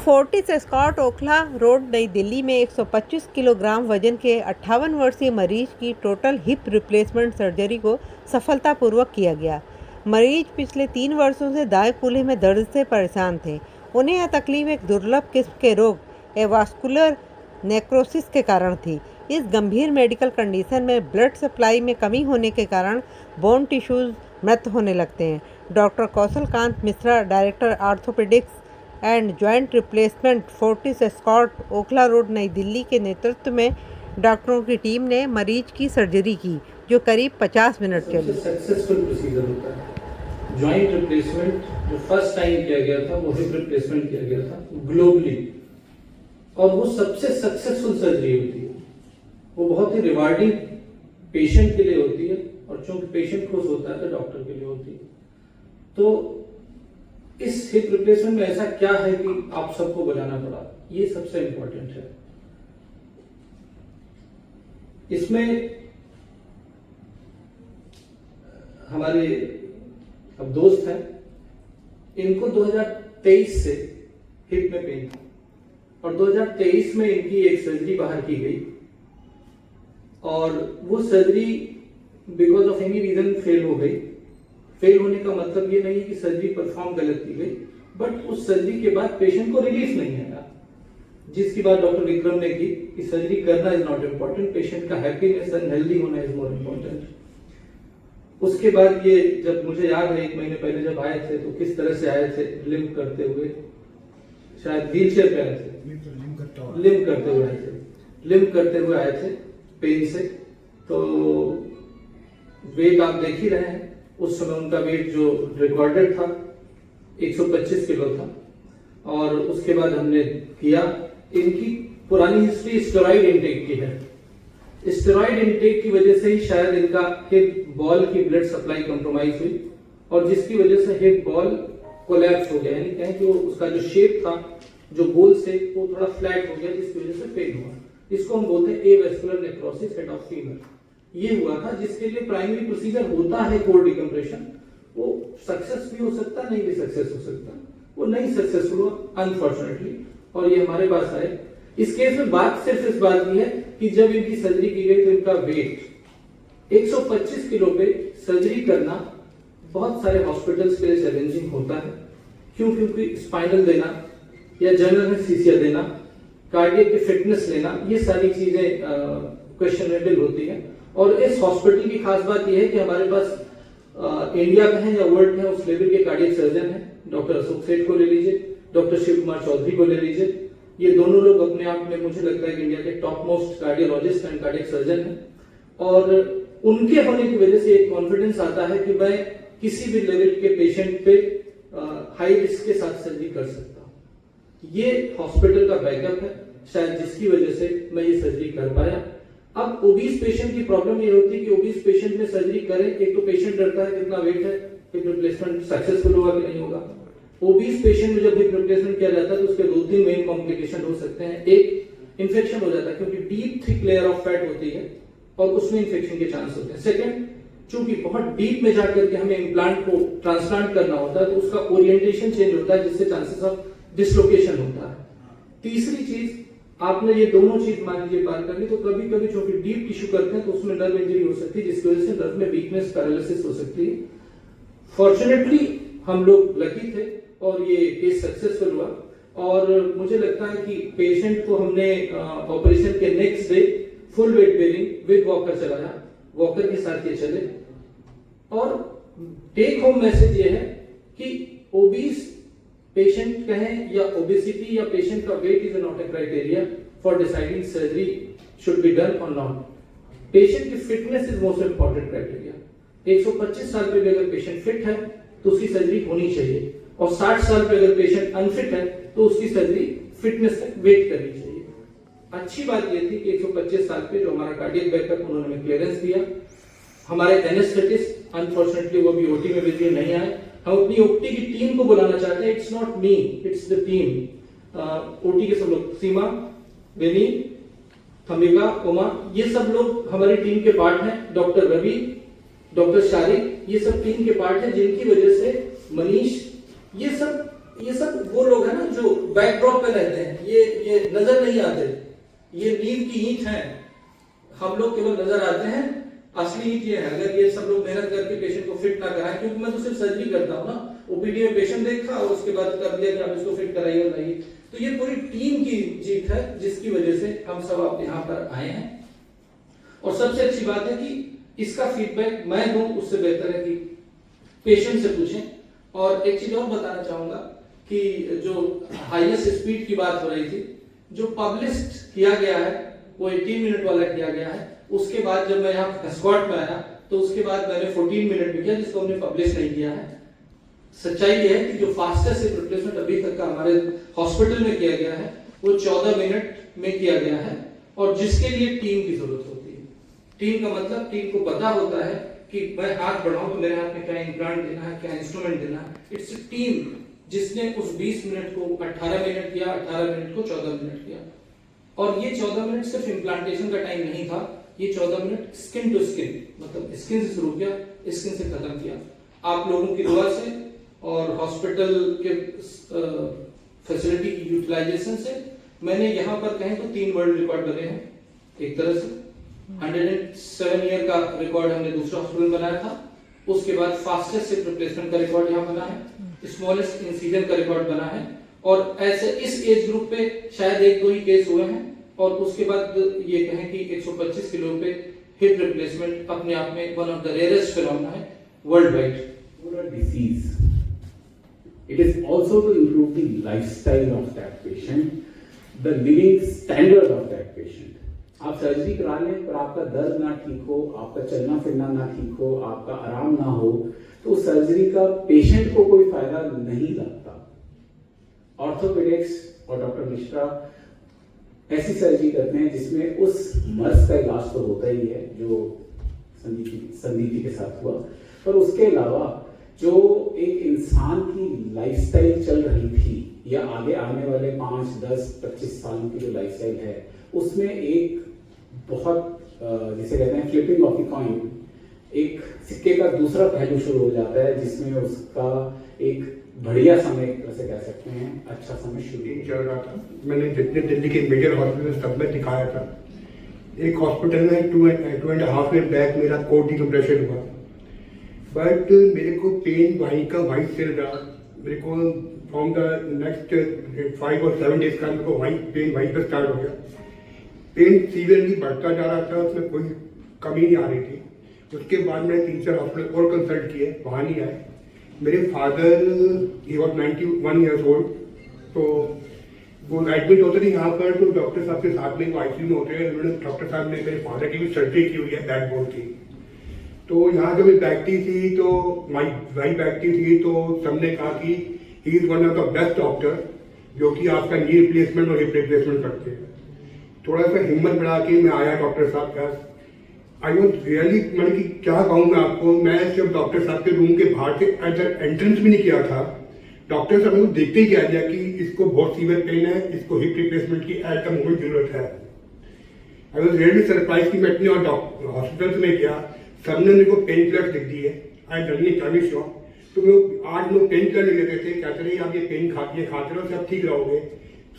Fortis escort Okhla road नई दिल्ली में 125 kilogram वजन के 58 वर्षीय मरीज की टोटल हिप रिप्लेसमेंट सर्जरी को सफलतापूर्वक किया गया। मरीज पिछले 3 वर्षों से दाएं कूल्हे में दर्द से परेशान थे। उन्हें यह तकलीफ एक दुर्लभ किस्म के रोग एवास्कुलर नेक्रोसिस के कारण थी। इस गंभीर मेडिकल कंडीशन में ब्लड सप्लाई में कमी होने के कारण बोन टिश्यूज मृत होने लगते हैं। Doctor Kaushal Kant Mishra, director orthopaedics and joint replacement, Fortis escort Okhla road नई दिल्ली के नेतृत्व में डॉक्टरों की टीम ने मरीज की सर्जरी की, जो करीब 50 मिनट चली। सक्सेसफुल प्रोसीजर होता है। जॉइंट रिप्लेसमेंट जो फर्स्ट टाइम किया गया था, वो हिप रिप्लेसमेंट किया गया था ग्लोबली, और वो सबसे सक्सेसफुल सर्जरी होती है। वो बहुत ही रिवार्डिंग पेशेंट के लिए होती है, और चूंकि पेशेंट खुश होता है तो डॉक्टर के लिए होती है। तो इस हिप रिप्लेसमेंट में ऐसा क्या है कि आप सबको बुलाना पड़ा, ये सबसे इंपॉर्टेंट है। इसमें हमारे अब दोस्त हैं, इनको 2023 से हिप में पेन था, और 2023 में इनकी एक सर्जरी बाहर की गई, और वो surgery because of any reason fail हो गई। फेल होने का मतलब ये नहीं है कि सर्जरी परफॉर्म गलत की गई, बट उस सर्जरी के बाद पेशेंट को रिलीफ नहीं आया, जिसकी बात डॉक्टर विक्रम ने की कि सर्जरी करना इज नॉट इम्पोर्टेंट, पेशेंट का हैप्पीनेस एंड हेल्दी होना इज मोर इम्पोर्टेंट। उसके बाद ये जब मुझे याद है 1 महीने पहले जब आए थे, तो किस तरह से आए थे, लिम्प करते हुए, शायद व्हील चेयर पे आए थे, लिम्प करते हुए आए थे, लिम्प करते हुए आए थे पेन से। तो वेट आप देख ही रहे हैं, उस समय उनका वेट जो रिकॉर्डेड था 125 किलो था, और उसके बाद हमने किया। इनकी पुरानी हिस्ट्री स्टेरॉइड इंटेक की है। स्टेरॉइड इंटेक की वजह से ही शायद इनका हिप बॉल की ब्लड सप्लाई कंप्रोमाइज हुई, और जिसकी वजह से हिप बॉल कोलैप्स हो गया, यानी कहें कि वो उसका जो शेप था, जो गोल शेप, वो थोड़ा फ्लैट हो गया, जिसकी वजह से फेल हुआ। इसको हम बोलते हैं avascular necrosis head of femur. ये हुआ था, जिसके लिए प्राइमरी प्रोसीजर होता है कोर डिकम्प्रेशन। वो सक्सेस भी हो सकता, नहीं भी सक्सेस हो सकता। वो नहीं सक्सेसफुल हुआ अनफॉर्चुनेटली, और ये हमारे पास आए। इस केस में बात सिर्फ इस बात की है कि जब इनकी सर्जरी की गई तो इनका वेट 125 किलो पे सर्जरी करना बहुत सारे हॉस्पिटल्स के लिए चैलेंजिंग होता है। क्योंकि स्पाइनल देना या जनरल एनेस्थीसिया देना, कार्डियक की फिटनेस लेना, ये सारी चीजें क्वेश्चनेबल होती है। और इस हॉस्पिटल की खास बात यह है कि हमारे पास इंडिया में है या वर्ल्ड में उस लेवल के कार्डियक सर्जन हैं। डॉक्टर अशोक सेठ को ले लीजिए, डॉक्टर शिव कुमार चौधरी को ले लीजिए। ये दोनों लोग अपने आप में मुझे लगता है कि इंडिया के top most cardiologist and cardiac surgeon हैं, और उनके होने की वजह से एक कॉन्फिडेंस आता है कि मैं किसी भी लेवल के पेशेंट पे हाई रिस्क के साथ सर्जरी कर सकता हूं। ये हॉस्पिटल का बैकअप है, शायद जिसकी वजह से मैं ये सर्जरी कर पाया। अब ओबीस पेशेंट की प्रॉब्लम ये होती है कि ओबीस पेशेंट में सर्जरी करें, एक तो पेशेंट डरता है कितना वेट है, हिप रिप्लेसमेंट सक्सेसफुल होगा कि नहीं होगा। ओबीस पेशेंट में जब हिप रिप्लेसमेंट किया जाता है तो उसके 2-3 मेन कॉम्प्लिकेशन हो सकते हैं। एक, इन्फेक्शन हो जाता है, क्योंकि deep thick layer of fat होती है और उसमें इन्फेक्शन के चांस होते हैं। सेकंड, चूंकि बहुत डीप में जाकर के हमें इम्प्लांट को ट्रांसप्लांट करना होता है, तो उसका ओरिएंटेशन चेंज होता है, जिससे चांसेस ऑफ डिसलोकेशन होता है। तीसरी चीज, आपने ये दोनों चीज मान लीजिए बात करनी, तो कभी कभी चूंकि डीप टिश्यू करते हैं तो उसमें नर्व इंजरी हो सकती है, जिसकी वजह से नर्व में वीकनेस, पैरालिसिस हो सकती है। फॉर्चुनेटली हम लोग लकी थे और ये केस सक्सेसफुल हुआ, और मुझे लगता है कि पेशेंट को हमने ऑपरेशन के next day full weight bearing with walker चलाया, वॉकर के साथ ये चले। और टेक होम मैसेज ये है कि ओबीस पेशेंट कहें या ओबेसिटी या पेशेंट का weight is not a criteria for deciding surgery should be done और नॉट। पेशेंट की fitness is most important criteria. 125 साल पे भी अगर पेशेंट फिट है तो उसकी सर्जरी होनी चाहिए, और 60 साल पे अगर पेशेंट अनफिट है तो उसकी सर्जरी फिटनेस तक वेट करनी चाहिए। अच्छी बात यह थी कि 125 साल पे जो हमारा कार्डियक बैकअप, उन्होंने क्लियरेंस दिया। हमारे एनेस्थेटिस्ट अनफॉर्चुनेटली वो भी ओटी में बिजी नहीं आए। हम अपनी ओटी की टीम को बुलाना चाहते हैं। It's not me, it's the team. OT के सब लोग, सीमा, बेनी, थमिका, उमा, ये सब लोग हमारी टीम के पार्ट हैं। डॉक्टर रवि, डॉक्टर शारिक, ये सब टीम के पार्ट हैं, जिनकी वजह से मनीष, ये सब ये सब वो लोग हैं ना जो बैकड्रॉप पे रहते हैं, ये नजर नहीं आते, ये नींव की ईंट है, हम लोग केवल नजर आते हैं, असली ईंट ये है। अगर ये सब लोग मेहनत करके पेशेंट को फिट ना कराएं, क्योंकि मैं तो सिर्फ सर्जरी करता हूँ ना, ओपीडी में पेशेंट देखा और उसके बाद कर दिया कि आप इसको फिट कराइए और नहीं, तो ये पूरी टीम की जीत है जिसकी वजह से हम सब आप यहाँ पर आए हैं। और सबसे अच्छी बात है कि इसका फीडबैक मैं दूं उससे बेहतर है कि पेशेंट से पूछें। और एक चीज और बताना चाहूंगा कि जो हाईएस्ट स्पीड की बात हो रही थी, जो पब्लिश किया गया है वो 18 मिनट वाला किया गया है। उसके बाद जब मैं यहाँ स्क्वाट में आया तो उसके बाद मैंने 14 मिनट में किया, जिसको हमने पब्लिश नहीं किया है। सच्चाई ये है कि जो फास्टेस्ट हिप रिप्लेसमेंट अभी तक का हमारे हॉस्पिटल में किया गया है वो 14 मिनट में किया गया है, और जिसके लिए टीम की जरूरत होती है। टीम का मतलब टीम को पता होता है कि मैं हाथ बढ़ाऊं तो मेरे हाथ में क्या इम्प्लांट देना है, क्या इंस्ट्रूमेंट देना है। इट्स टीम जिसने उस 20 मिनट को 18 मिनट किया, 18 मिनट को 14 मिनट किया। और ये 14 मिनट सिर्फ इम्प्लांटेशन का टाइम नहीं था, ये 14 मिनट स्किन टू स्किन, मतलब स्किन से शुरू किया, स्किन से खत्म किया। आप लोगों की दुआ से और हॉस्पिटल के फैसिलिटी की यूटिलाइजेशन से मैंने यहाँ पर कहें तो 3 वर्ल्ड रिकॉर्ड बने हैं। एक तरह से 107 ईयर का रिकॉर्ड हमने दूसरा हॉस्पिटल बनाया था, उसके बाद फास्टेस्ट हिप रिप्लेसमेंट का रिकॉर्ड यहाँ बना है, स्मॉलेस्ट इंसिजन का रिकॉर्ड बना है, और ऐसे इस एज ग्रुप पे शायद 1-2 ही केस हुए हैं। और उसके बाद ये कहें कि 125 किलो पे हिप रिप्लेसमेंट अपने आप में one of the rarest phenomena है world wide. Disease, it is also to improve the lifestyle of that patient, the living standard of that patient. आप सर्जरी करा लें पर आपका दर्द ना ठीक हो, आपका चलना फिरना ना ठीक हो, आपका आराम ना हो, तो उस सर्जरी का पेशेंट को कोई फायदा नहीं लगता। ऑर्थोपेडिक्स और डॉक्टर मिश्रा ऐसी सर्जरी करते हैं जिसमें उस मर्ज का इलाज तो होता ही है जो संदीपी के साथ हुआ, पर उसके अलावा जो एक इंसान की लाइफस्टाइल चल रही थी या आगे आने वाले 5, 10, 25 सालों की जो लाइफस्टाइल है, उसमें एक बहुत जिसे कहते हैं फ्लिपिंग ऑफ द कॉइन, एक सिक्के का दूसरा पहलू शुरू हो जाता है, जिसमें उसका एक बढ़िया समय वैसे कह सकते हैं अच्छा समय शुरू चल रहा था। मैंने जितने दिल्ली के मेजर हॉस्पिटल सब में दिखाया था। एक हॉस्पिटल में 2.5 ईयर बैक मेरा कोर डिकम्प्रेशन हुआ, बट मेरे को पेन वहीं का वहीं चल रहा। मेरे को फ्रॉम द नेक्स्ट 5 और 7 डेज का मेरे को पेन वहीं पर स्टार्ट हो गया। पेन सीवियरली बढ़ता जा रहा था, उसमें कोई कमी नहीं आ रही थी। उसके बाद मैंने 3-4 हॉस्पिटल और कंसल्ट किए, वहाँ नहीं आए। मेरे father he was 91 years old, तो वो एडमिट होते थे यहाँ पर, तो डॉक्टर साहब के साथ में आईसीयू में होते हैं। उन्होंने डॉक्टर साहब ने मेरे फादर की भी सर्जरी की हुई है बैकबोन की। तो यहाँ जब बैठती थी तो वाइफ बैठती थी तो सबने कहा कि he is one of the best doctor जो कि आपका नी रिप्लेसमेंट और हिप रिप्लेसमेंट करते हैं। थोड़ा सा हिम्मत बढ़ा के मैं आया डॉक्टर साहब के पास। आई वॉज रियली, मैंने कि क्या कहूँ मैं आपको, मैं सिर्फ डॉक्टर साहब के रूम के बाहर से एंट्रेंस भी नहीं किया था, डॉक्टर साहब ने देखते ही कह दिया कि इसको बहुत सीवियर पेन है, इसको हिप रिप्लेसमेंट की एट द मोमेंट जरूरत है। आई वॉज रियली सरप्राइज कि मैं अपने हॉस्पिटल में गया, सबने मेरे को पेन किलर लिख दिए। आई डन इट शॉप, तो मैं 8-9 पेन किलर लिख देते थे, कहते रहे आप ये पेन खाते रहो, सब ठीक रहोगे,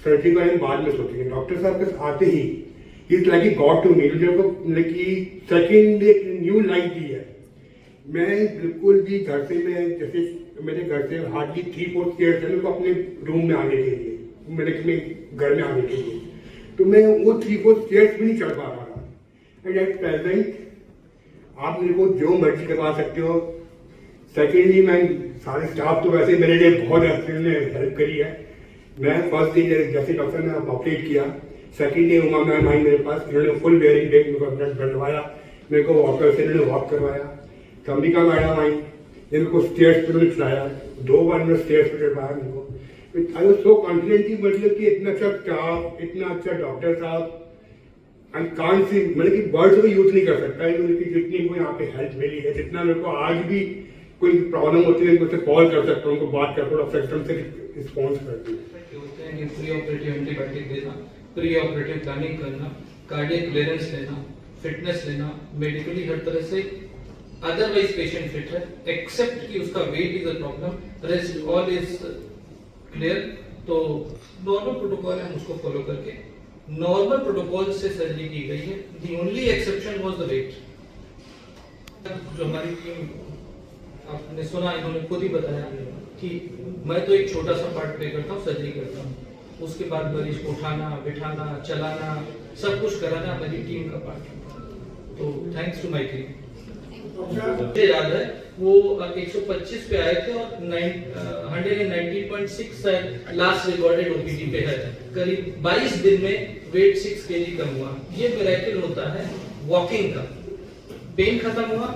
सर्जरी का हम बाद में सोचेंगे। डॉक्टर साहब के आते ही is like a god to me, second एक न्यू लाइफ दी है। मैं बिल्कुल भी घर से, मैं जैसे मेरे घर से हार्डली 3-4 स्टेयर्स है मेरे को अपने रूम में आने के लिए, मेरे घर में आने के लिए, तो मैं वो 3-4 स्टेयर्स भी नहीं चढ़ पा रहा था। एंड एट प्रेजेंट आप मेरे को जो मर्जी करवा सकते हो। सेकेंडली मैं सारे स्टाफ तो वैसे मेरे लिए बहुत हेल्प करी है। मैं फर्स्ट डे जैसे डॉक्टर ने ऑपरेट किया, सेकेंड डे उमा मैम आई मेरे पास, इन्होंने फुल वेयरिंग डेट मेरे को ब्लड बनवाया, मेरे को वॉकर से इन्होंने वॉक करवाया। चंबिका मैडम आई, मेरे को स्टेयर्स पर चलाया, 2 बार मैं स्टेयर्स पर चढ़ाया मेरे को। आई वॉज सो कॉन्फिडेंट कि मतलब कि इतना अच्छा स्टाफ, इतना अच्छा डॉक्टर साहब, आई कांट सी, मतलब कि वर्ड्स को यूज नहीं कर सकता है कि जितनी को यहाँ पे हेल्प मिली है, जितना मेरे को आज भी कोई प्रॉब्लम होती है मुझसे कॉल कर सकता हूँ, उनको बात कर थोड़ा सिस्टम से रिस्पॉन्स करती है। प्री ऑपरेटिव एंटीबायोटिक देना, प्री ऑपरेटिव प्लानिंग करना, कार्डियक क्लियरेंस लेना, फिटनेस लेना, मेडिकली हर तरह से अदरवाइज पेशेंट फिट है, एक्सेप्ट कि उसका weight is a problem, rest all is clear. तो नॉर्मल प्रोटोकॉल है, हम उसको फॉलो करके नॉर्मल प्रोटोकॉल से सर्जरी की गई है। The only exception was the weight. जो हमारी टीम, आपने सुना, इन्होंने खुद ही बताया कि मैं तो एक छोटा सा पार्ट प्ले करता हूँ, सर्जरी करता हूँ, उसके बाद मरीज को उठाना, बिठाना, चलाना, सब कुछ कराना मेरी टीम का पार्ट है। तो थैंक्स टू माय टीम। मुझे याद है वो 125 पे आए थे और 119.6 लास्ट रिकॉर्डेड ओपीडी पे है। करीब 22 दिन में वेट 6 kg कम हुआ। ये मिरेकल होता है वॉकिंग का। पेन खत्म हुआ,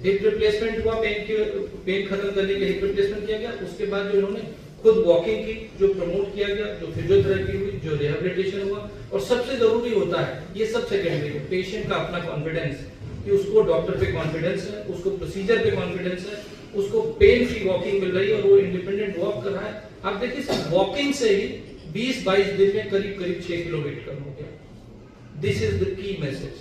हिप रिप्लेसमेंट हुआ, पेन खत्म करने के लिए हिप रिप्लेसमेंट किया गया। उसके बाद जो इन्होंने खुद वॉकिंग की, जो प्रमोट किया गया, जो फिजियोथेरेपी हुई, जो रिहैबिलिटेशन हुआ, और सबसे जरूरी होता है, ये सब सेकेंडरी है, पेशेंट का अपना कॉन्फिडेंस कि उसको डॉक्टर पे कॉन्फिडेंस है, उसको प्रोसीजर पे कॉन्फिडेंस है, उसको पेन फ्री वॉकिंग मिल रही है और वो इंडिपेंडेंट वॉक कर रहा है। आप देखिए सिर्फ वॉकिंग से ही 20-22 दिन में करीब 6 किलो वेट कम हो गया। This is the key message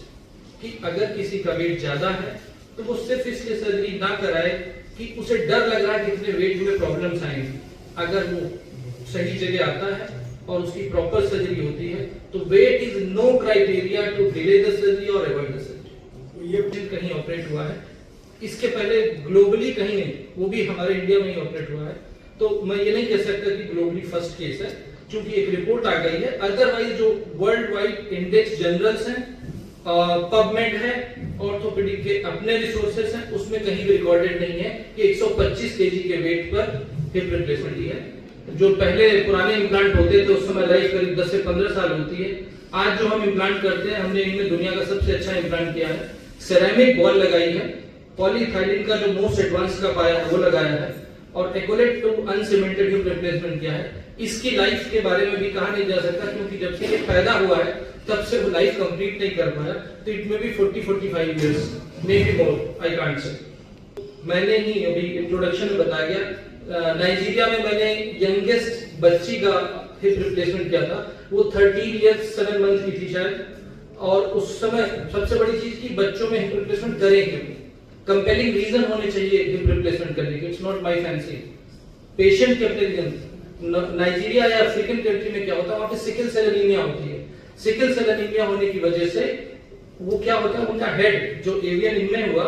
कि अगर किसी का वेट ज्यादा है तो वो सिर्फ इसलिए सर्जरी ना कराए कि उसे डर लग रहा है कितने वेट में प्रॉब्लम्स आएंगी। अगर वो सही जगह आता है और उसकी प्रॉपर सर्जरी होती है तो weight is no criteria to delay the surgery और अवॉइड द सर्जरी। ये कहीं ऑपरेट हुआ है, इसके पहले ग्लोबली कहीं नहीं, वो भी हमारे इंडिया में ही ऑपरेट हुआ है। तो मैं ये नहीं कह सकता कि ग्लोबली फर्स्ट केस है, क्योंकि एक रिपोर्ट आ गई है। अदरवाइज जो वर्ल्ड वाइड इंडेक्स जनरल्स हैं, पबमेड है, ऑर्थोपेडिक के अपने रिसोर्सेस हैं, उसमें कहीं भी रिकॉर्डेड नहीं है कि 125 kg के वेट पर हिप रिप्लेसमेंट लिया है। जो पहले पुराने इम्प्लांट होते थे उस समय लाइफ करीब 10 से 15 साल होती है। आज जो हम इम्प्लांट करते हैं, हमने इनमें दुनिया का सबसे अच्छा इम्प्लांट किया है। सेरेमिक बॉल लगाई है, पॉलीथाइलिन का जो मोस्ट एडवांस का पाया है वो लगाया है, और एकोलेट टू अनसीमेंटेड हिप रिप्लेसमेंट किया है। इसकी लाइफ के बारे में भी कहा नहीं जा सकता, क्योंकि जब से ये पैदा हुआ है तब से वो लाइफ कंप्लीट नहीं कर पाया। तो इट में भी 40-45 years, may be more, I can't say. मैंने ही अभी इंट्रोडक्शन में बताया गया, नाइजीरिया में मैंने यंगेस्ट बच्ची का हिप रिप्लेसमेंट किया था। वो 13 इयर्स 7 मंथ की थी शायद, और उस समय सबसे बड़ी चीज की बच्चों में हिप रिप्लेसमेंट करें क्यों, कंपेलिंग रीजन होने चाहिए हिप रिप्लेसमेंट करने के। It's not my fancy, patient के अपने रीजन। नाइजीरिया या अफ्रीकन कंट्री में क्या होता है, वहां पे सिकल सेल एनीमिया होती है। सिकल सेल एनीमिया होने की वजह से वो क्या होता है, उनका हेड जो एवियन इनमें हुआ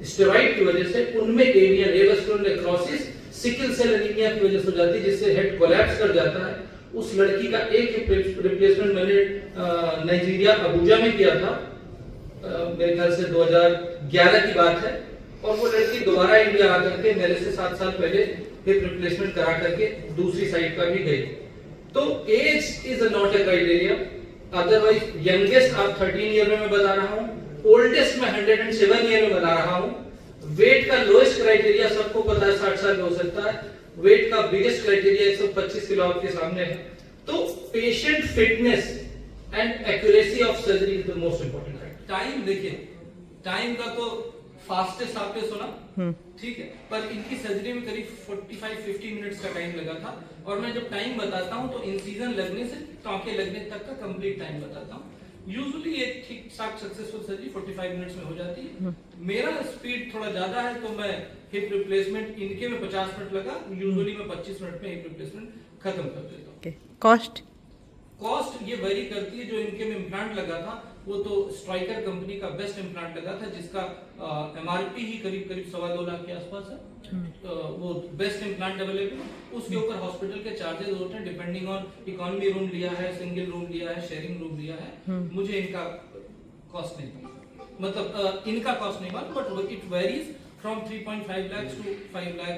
स्टेरॉइड की वजह से, उनमें avian avascular necrosis sickle cell anaemia की वजह से हो जाती है, जिससे हेड कोलैप्स कर जाता है। उस लड़की का एक रिप्लेसमेंट मैंने नाइजीरिया अबूजा में किया था, मेरे ख्याल से 2011 की बात है। और वो लड़की दोबारा इंडिया आकर के मेरे से 7 साल पहले हिप रिप्लेसमेंट करा करके दूसरी साइड पर भी गई। तो age is not a criteria. Otherwise youngest आप 13 ईयर में मैं बता रहा हूँ, ओल्डेस्ट में 107 ईयर में बता रहा हूँ। वेट का लोएस्ट क्राइटेरिया सबको पता है 60 साल में हो सकता है। वेट का बिगेस्ट क्राइटेरिया 125 किलो आपके सामने है। तो patient fitness and accuracy of surgery is the most important factor. Time देखिए, टाइम का तो फास्टेस्ट आपने सुना, ठीक है, पर इनकी सर्जरी में करीब 45-50 मिनट्स का टाइम लगा था। और मैं जब टाइम बताता हूँ तो इंसिजन लगने से टांके लगने तक का कंप्लीट टाइम बताता हूँ। यूजुअली एक ठीक ठाक सक्सेसफुल सर्जरी 45 मिनट्स में हो जाती है। मेरा स्पीड थोड़ा ज्यादा है, तो मैं हिप रिप्लेसमेंट इनके में 50 मिनट लगा, यूजुअली मैं 25 मिनट में हिप रिप्लेसमेंट खत्म कर देता हूँ। कॉस्ट ये वेरी करती है। जो इनके में इम्प्लांट लगा था वो तो स्ट्राइकर कंपनी का बेस्ट इम्प्लांट लगा था, जिसका एमआरपी ही करीब 2.25 लाख के आसपास है। वो बेस्ट इम्प्लांट अवेलेबल। उसके ऊपर हॉस्पिटल के चार्जेस होते हैं, डिपेंडिंग ऑन इकोनॉमी रूम लिया है, सिंगल रूम लिया है, शेयरिंग रूम लिया है। मुझे इनका कॉस्ट नहीं, मतलब इनका कॉस्ट नहीं मालूम, but it varies from 3.5 lakh to 5 lakh.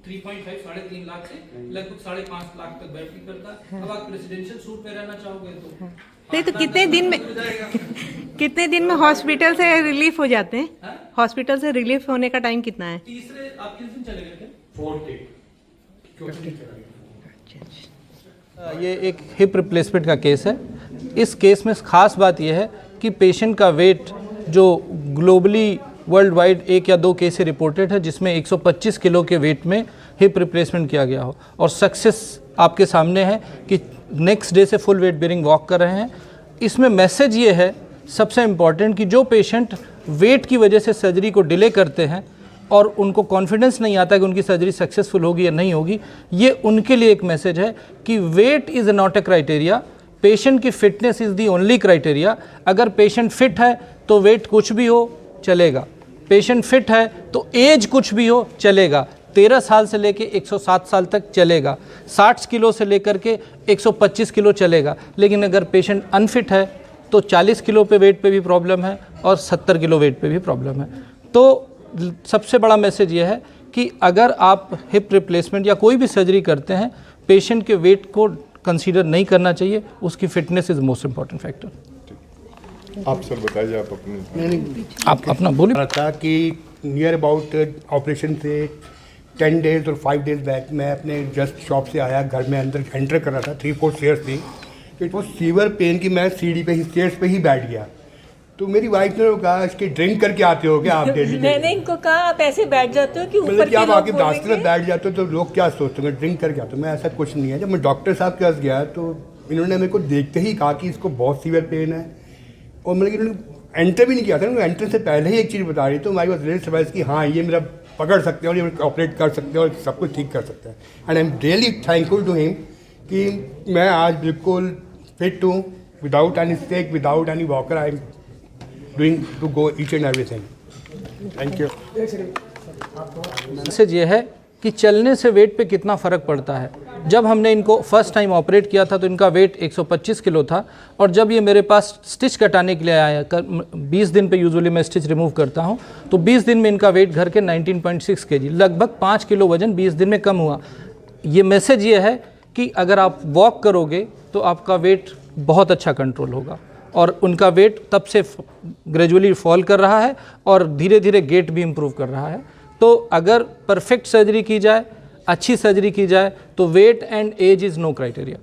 3.5 3.5 lakh से लगभग 5.5 लाख तक बैटरी करता है। अब आप प्रेसिडेंशियल सूट में रहना चाहोगे तो नहीं, तो कितने दिन में हॉस्पिटल से रिलीफ हो जाते हैं? हॉस्पिटल से रिलीफ होने का टाइम कितना है? तीसरे आप किस दिन चले गए थे? 4 ये एक हिप रिप्लेसमेंट का केस है। इस केस में खास बात यह है कि पेशेंट का वेट जो ग्लोबली वर्ल्ड वाइड 1 या 2 केस रिपोर्टेड है, जिसमें 125 किलो के वेट में हिप रिप्लेसमेंट किया गया हो, और सक्सेस आपके सामने है कि नेक्स्ट डे से फुल वेट बेयरिंग वॉक कर रहे हैं। इसमें मैसेज ये है सबसे इम्पॉर्टेंट कि जो पेशेंट वेट की वजह से सर्जरी को डिले करते हैं, और उनको कॉन्फिडेंस नहीं आता कि उनकी सर्जरी सक्सेसफुल होगी या नहीं होगी, ये उनके लिए एक मैसेज है कि weight is not a criteria, patient की fitness is the only criteria. अगर पेशेंट फिट है तो वेट कुछ भी हो चलेगा, पेशेंट फिट है तो एज कुछ भी हो चलेगा, 13 साल से लेके 107 साल तक चलेगा, 60 किलो से लेकर के 125 किलो चलेगा। लेकिन अगर पेशेंट अनफिट है तो 40 किलो पे वेट पे भी प्रॉब्लम है और 70 किलो वेट पे भी प्रॉब्लम है। तो सबसे बड़ा मैसेज ये है कि अगर आप हिप रिप्लेसमेंट या कोई भी सर्जरी करते हैं, पेशेंट के वेट को कंसीडर नहीं करना चाहिए, उसकी fitness is most important factor. आप सर बताइए, आप अपने आप अपना बोलिए। रहा था कि नियर अबाउट ऑपरेशन से 10 डेज और 5 डेज बैक मैं अपने जस्ट शॉप से आया, घर में अंदर एंटर कर रहा था, 3-4 स्टेयर्स थी, तो इट वॉज सीवियर पेन कि मैं सीढ़ी पे ही स्टेयर्स पे ही बैठ गया। तो मेरी वाइफ ने कहा इसके ड्रिंक करके आते हो क्या आप डेली? मैंने इनको कहा आप ऐसे बैठ जाते हो कि ऊपर मतलब के आप लोग आके रास्ते में बोलेंगे। बैठ जाते हो तो लोग क्या सोचते हैं ड्रिंक करके आते हो? मैं ऐसा कुछ नहीं है। जब मैं डॉक्टर साहब के पास गया तो इन्होंने मेरे को देखते ही कहा कि इसको बहुत सीवियर पेन है, और मतलब इन्होंने एंटर भी नहीं किया था, एंटर से पहले ही एक चीज़ बता रही, तो हमारी बात रियली सरप्राइज कि हाँ ये मेरा पकड़ सकते हैं और ये ऑपरेट कर सकते हैं और सब कुछ ठीक कर सकते हैं। And I am really thankful to him कि मैं आज बिल्कुल फिट हूँ, without any stick, without any walker, I am doing to go each and everything. Thank you. Message ये है कि चलने से वेट पे कितना फ़र्क पड़ता है। जब हमने इनको फर्स्ट टाइम ऑपरेट किया था तो इनका वेट 125 किलो था, और जब ये मेरे पास स्टिच कटाने के लिए आया, 20 दिन पे यूजुअली मैं स्टिच रिमूव करता हूँ, तो 20 दिन में इनका वेट घर के 19.6 kg, लगभग 5 किलो वजन 20 दिन में कम हुआ। ये मैसेज ये है कि अगर आप वॉक करोगे तो आपका वेट बहुत अच्छा कंट्रोल होगा, और उनका वेट तब से ग्रेजुअली फॉल कर रहा है और धीरे धीरे गेट भी इम्प्रूव कर रहा है। तो अगर परफेक्ट सर्जरी की जाए, अच्छी सर्जरी की जाए, तो weight and age is no criteria.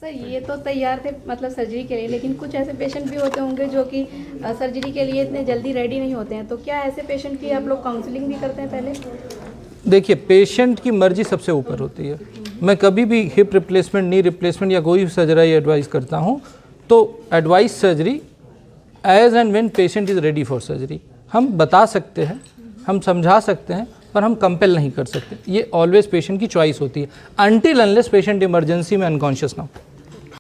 Sir ये तो तैयार थे मतलब सर्जरी के लिए, लेकिन कुछ ऐसे पेशेंट भी होते होंगे जो कि सर्जरी के लिए इतने जल्दी रेडी नहीं होते हैं, तो क्या ऐसे पेशेंट की आप लोग काउंसलिंग भी करते हैं पहले? देखिए, पेशेंट की मर्जी सबसे ऊपर होती है। मैं कभी भी हिप रिप्लेसमेंट, नी रिप्लेसमेंट या कोई भी सर्जरी एडवाइस करता हूँ तो advice surgery as and when patient is ready for surgery. हम बता सकते हैं, हम समझा सकते हैं, पर हम कंपेल नहीं कर सकते। ये ऑलवेज पेशेंट की चॉइस होती है, अनटिल अनलेस पेशेंट इमरजेंसी में अनकॉन्शियस ना हो।